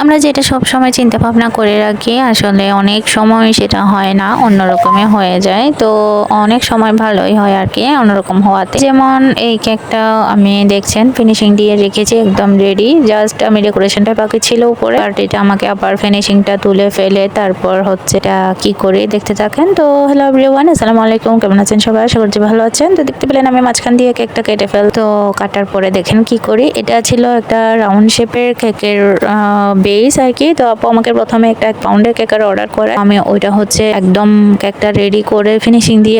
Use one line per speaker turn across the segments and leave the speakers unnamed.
আমরা যেটা সব সময় চিন্তা ভাবনা করে রাখি আসলে অনেক সময় সেটা হয় না, অন্যরকমই হয়ে যায়। তো অনেক সময় ভালোই হয় আর কি অন্যরকম হওয়াতে। যেমন এই কেকটা আমি দেখছেন ফিনিশিং দিয়ে রেখেছি, একদম রেডি। জাস্ট আমি ডেকোরেশনটা বাকি ছিল উপরে, আর এটা আমাকে আবার ফিনিশিংটা তুলে ফেলে তারপর হচ্ছে এটা কি করে দেখতে থাকেন। তো হ্যালো এভরিওয়ান, আসসালামু আলাইকুম, কেমন আছেন সবাই? আশা করছি ভালো আছেন। তো দেখতে পেলেন আমি মাঝখান দিয়ে কেকটা কেটে তো কাটার পরে দেখেন কি করি। এটা ছিল একটা রাউন্ড শেপের কেকের বেস আর কি। তো আপু আমাকে প্রথমে একটা 1 পাউন্ডের কেকের অর্ডার করে, আমি ওইটা হচ্ছে একদম কেকটা রেডি করে ফিনিশিং দিয়ে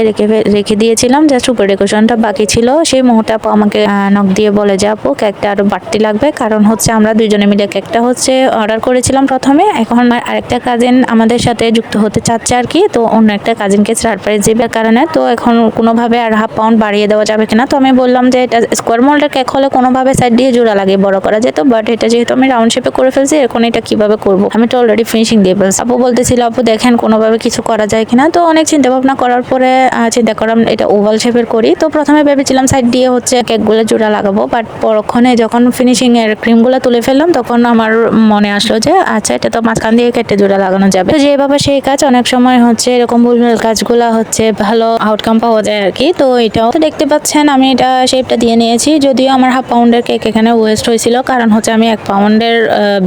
রেখে দিয়েছিলাম। জাস্ট উপর ডেকোরেশনটা বাকি ছিল। সেই মুহূর্তে আপু আমাকে নক দিয়ে বলে যে আপু কেকটা আরো বাড়তি লাগবে, কারণ হচ্ছে আমরা দুইজনে মিলে কেকটা হচ্ছে অর্ডার করেছিলাম প্রথমে। এখন আরেকটা কাজিন আমাদের সাথে যুক্ত হতে চাচ্ছে আর কি। তো অন্য একটা কাজিনকে সারপ্রাইজ দিবার কারণে তো এখন কোনোভাবে আর 1/2 পাউন্ড বাড়িয়ে দেওয়া যাবে কিনা। তো আমি বললাম যে এটা স্কোয়ার মোল্ডের কেক হলে কোনোভাবে সাইড দিয়ে জোড়া লাগিয়ে বড় করা যেত, বাট এটা যেহেতু আমি রাউন্ড শেপে করে ফেলছি, এখন এটা কিভাবে করব? আমি তো অলরেডি ফিনিশিং দিয়ে ফেলছি। আপু বলতেছিল আপু দেখেন কোনোভাবে কিছু করা যায় কিনা। তো অনেক চিন্তা ভাবনা করার পরে চিন্তা করলাম এটা ওভাল শেপের করি। তো প্রথমে ভেবেছিলাম সাইড দিয়ে হচ্ছে কেকগুলো জোড়া লাগাবো, বাট পরক্ষণে যখন ফিনিশিং এর ক্রিমগুলো তুলে ফেললাম তখন আমার মনে আসলো যে আচ্ছা এটা তো মাঝখান দিয়ে কেটে জোড়া লাগানো যাবে। তো যেভাবে সেই কাজ অনেক সময় হচ্ছে এরকম ভুলভাল কাজগুলা হচ্ছে ভালো আউটকাম পাওয়া যায় আর কি। তো এটাও তো দেখতে পাচ্ছেন আমি এটা শেপটা দিয়ে নিয়েছি। যদিও আমার 1/2 পাউন্ডের কেক এখানে ওয়েস্ট হয়েছিল, কারণ হচ্ছে আমি 1 পাউন্ডের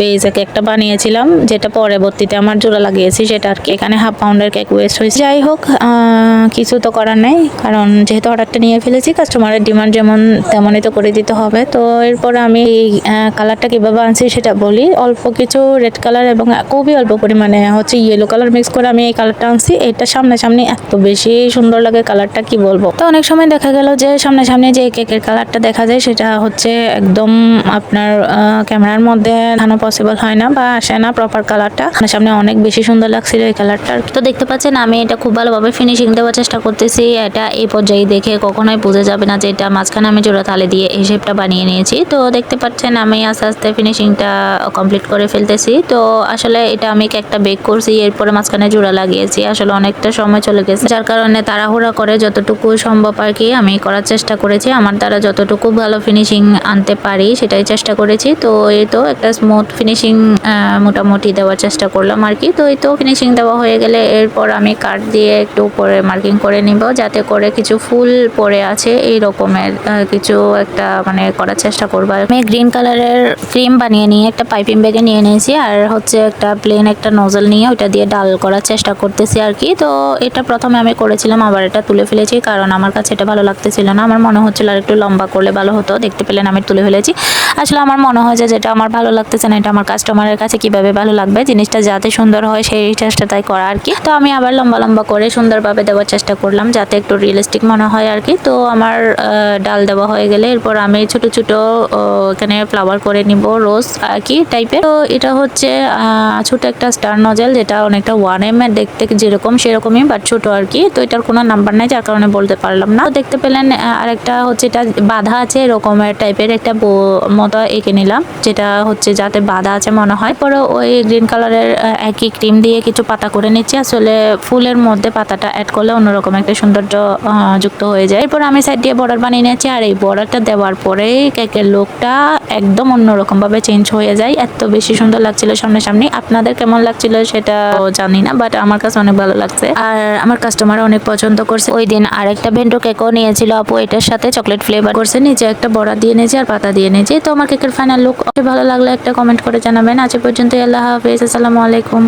বেজ কেকটা বানিয়েছিলাম, যেটা পরবর্তীতে আমার জোড়া লাগিয়েছি সেটা আর কি। এখানে 1/2 পাউন্ডের কেক ওয়েস্ট হয়েছে। যাই হোক, কিছু তো করার নেই, কারণ যেহেতু অর্ডারটা নিয়ে ফেলেছি, কাস্টমারের ডিমান্ড যেমন তেমনই তো করে দিতে হবে। তো এরপর আমি এই কালারটা কিভাবে আনছি সেটা বলি। অল্প কিছু রেড কালার এবং খুবই অল্প পরিমাণে হচ্ছে ইয়েলো কালার মিক্স করে আমি এই কালারটা আনছি। এটা সামনাসামনি এত বেশি সুন্দর লাগে কালারটা, কি বলবো। তো অনেক সময় দেখা গেল যে সামনাসামনি যে কেকের কালারটা দেখা যায় সেটা হচ্ছে একদম আপনার ক্যামেরার মধ্যে দেখানো পসিবল হয় না বা আসে না প্রপার কালারটা। সামনে অনেক বেশি সুন্দর লাগছিল এই কালারটা। তো দেখতে পাচ্ছেন আমি এটা খুব ভালোভাবে ফিনিশিং দেওয়ার চেষ্টা করতেছি। এটা এই পর্যায়ে দেখে কখনোই বোঝা যাবে না যে এটা মাঝখানে আমি জোড়া তালে দিয়ে এই শেপটা বানিয়ে নিয়েছি। তো দেখতে পাচ্ছেন আমি আস্তে আস্তে ফিনিশিংটা কমপ্লিট করে ফেলতেছি। তো আসলে এটা আমি একটা বেক করছি, এরপরে মাঝখানে জোড়া লাগিয়েছি। আসলে অনেকটা সময় চলে গেছে, যার কারণে তাড়াহুড়া করে যতটুকু সম্ভব আর কি আমি করার চেষ্টা করেছি। আমার দ্বারা যতটুকু ভালো ফিনিশিং আনতে পারি সেটাই চেষ্টা করেছি। তো এই তো একটা স্মুথ ফিনিশিং মোটামুটি দেওয়ার চেষ্টা করলাম আর কি। তো এই তো ফিনিশিং দেওয়া হয়ে গেলে এরপর আমি কাট দিয়ে একটু উপরে মার্কিং করে নিব, যাতে করে কিছু ফুল পড়ে আছে এই রকমের কিছু একটা মানে করার চেষ্টা করবো। আমি গ্রিন কালারের ক্রিম বানিয়ে নিয়ে একটা পাইপিং ব্যাগে নিয়ে নিয়েছি, আর হচ্ছে একটা প্লেন একটা নজল নিয়ে ওইটা দিয়ে ডাল করার চেষ্টা করতেছি আর কি। তো এটা প্রথমে আমি করেছিলাম, আবার এটা তুলে ফেলেছি, কারণ আমার কাছে এটা ভালো লাগতেছিল না। আমার মনে হচ্ছিল আর একটু লম্বা করলে ভালো হতো। দেখতে পেলেন আমি তুলে ফেলেছি। আসলে আমার মনে হয় যে যেটা আমার ভালো লাগতেছে না, এটা আমার কাস্টমারের কাছে কিভাবে ভালো লাগবে, জিনিসটা যাতে সুন্দর হয় সেই চেষ্টাটাই করা আর কি। তো আমি আবার লম্বা লম্বা করে সুন্দরভাবে দেওয়ার চেষ্টা করলাম, যাতে একটু রিয়েলিস্টিক মনে হয় আর কি। তো আমার ডাল দেওয়া হয়ে গেলে এরপর আমি ছোট ছোট এখানে ফ্লাওয়ার করে নিব, রোজ আর কি টাইপের। তো এটা হচ্ছে ছোট একটা স্টার নজেল, যেটা অনেকটা 1M এর দেখতে যেরকম সেরকমই, বাট ছোট আর কি। তো এটার কোনো নাম্বার নাই, যার কারণে বলতে পারলাম না। তো দেখতে পেলেন আরেকটা হচ্ছে এটা বাঁধা আছে এরকমের টাইপের একটা মতো এঁকে নিলাম, যেটা হচ্ছে যাতে বাঁধা আছে মনে হয়। পরে ওই গ্রিন কালারের একই ক্রিম দিয়ে কিছু পাতা করে নিচ্ছি। আসলে ফুলের মধ্যে পাতাটা অ্যাড করলে অন্যরকম একটা সৌন্দর্য যুক্ত হয়ে যায়। এরপর আমি সাইড দিয়ে বর্ডার বানিয়ে নিয়েছি, আর এই বর্ডারটা দেওয়ার পরে কেকের লুকটা একদম অন্যরকম ভাবে চেঞ্জ হয়ে যায়। এত বেশি সুন্দর লাগছিল সামনাসামনি। আপনাদের কেমন লাগছিল সেটা জানি না, বাট আমার কাছে অনেক ভালো লাগছে, আর আমার কাস্টমার অনেক পছন্দ করছে। ওই দিন আরেকটা ভেন্টো কেকও নিয়েছিল আপু, এটার সাথে চকলেট ফ্লেভার করছে। নিচে একটা বড়া দিয়ে নিয়েছি আর পাতা দিয়ে নিয়েছি। তো আমার কেকের ফাইনাল লুক ভালো লাগলে একটা কমেন্ট করে জানাবেন। আজ পর্যন্ত, আল্লাহ হাফেজ, আসসালামু আলাইকুম।